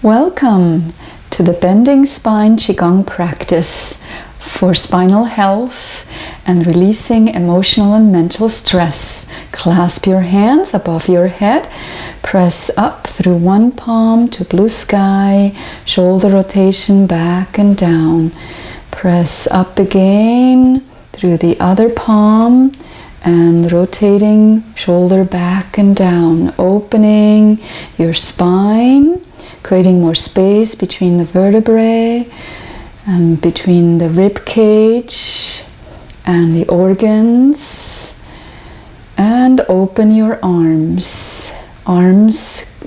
Welcome to the Bending Spine Qigong practice for spinal health and releasing emotional and mental stress. Clasp your hands above your head, press up through one palm to blue sky, shoulder rotation back and down. Press up again through the other palm and rotating shoulder back and down, opening your spine, creating more space between the vertebrae and between the rib cage and the organs. And open your arms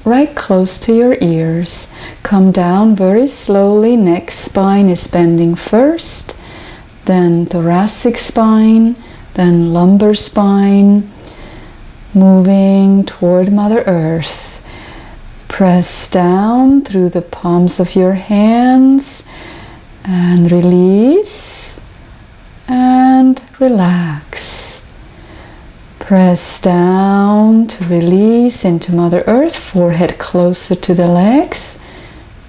right close to your ears. Come down very slowly. Neck spine is bending first, then thoracic spine, then lumbar spine, moving toward Mother Earth. Press down through the palms of your hands and release and relax. Press down to release into Mother Earth, forehead closer to the legs,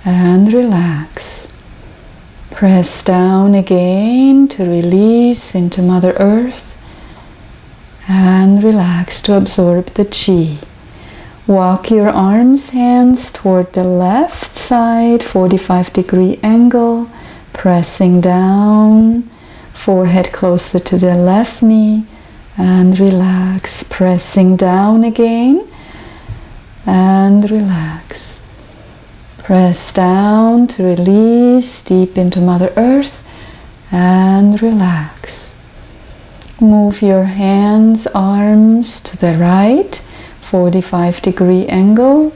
and relax. Press down again to release into Mother Earth and relax to absorb the chi. Walk your arms, hands toward the left side, 45-degree angle, pressing down, forehead closer to the left knee, and relax. Pressing down again, and relax. Press down to release deep into Mother Earth, and relax. Move your hands, arms to the right, 45-degree angle,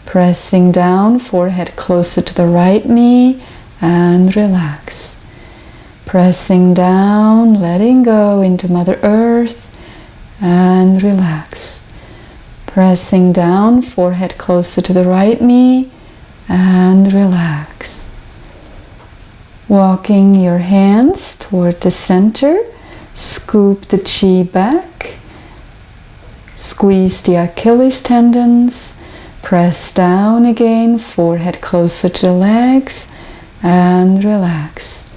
pressing down, forehead closer to the right knee, and relax. Pressing down, letting go into Mother Earth, and relax. Pressing down, forehead closer to the right knee, and relax. Walking your hands toward the center, scoop the chi back. Squeeze the Achilles tendons, press down again, forehead closer to the legs, and relax.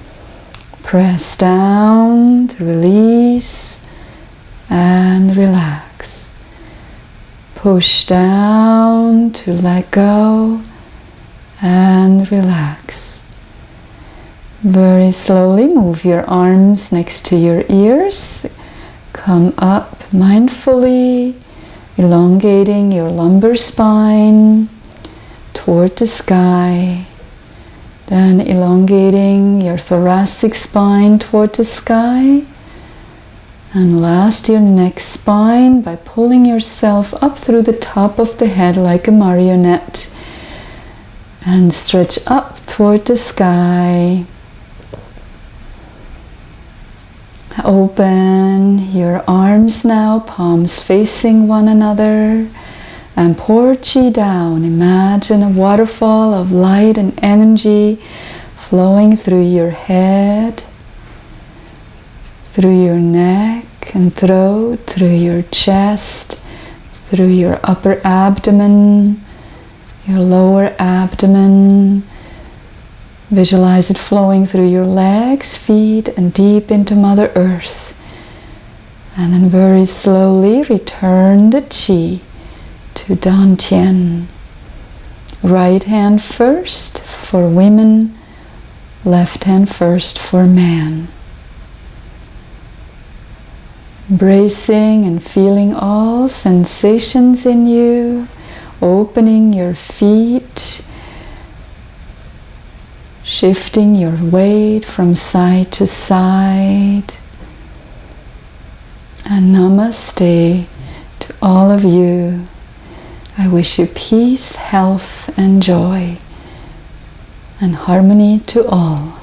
Press down to release and relax. Push down to let go and relax. Very slowly move your arms next to your ears. Come up mindfully, elongating your lumbar spine toward the sky. Then elongating your thoracic spine toward the sky. And last, your neck spine by pulling yourself up through the top of the head like a marionette. And stretch up toward the sky. Open your arms now, palms facing one another, and pour chi down. Imagine a waterfall of light and energy flowing through your head, through your neck and throat, through your chest, through your upper abdomen, your lower abdomen. Visualize it flowing through your legs, feet, and deep into Mother Earth. And then very slowly return the chi to Dantian. Right hand first for women, left hand first for man. Embracing and feeling all sensations in you, opening your feet, shifting your weight from side to side. And namaste to all of you. I wish you peace, health, and joy, and harmony to all.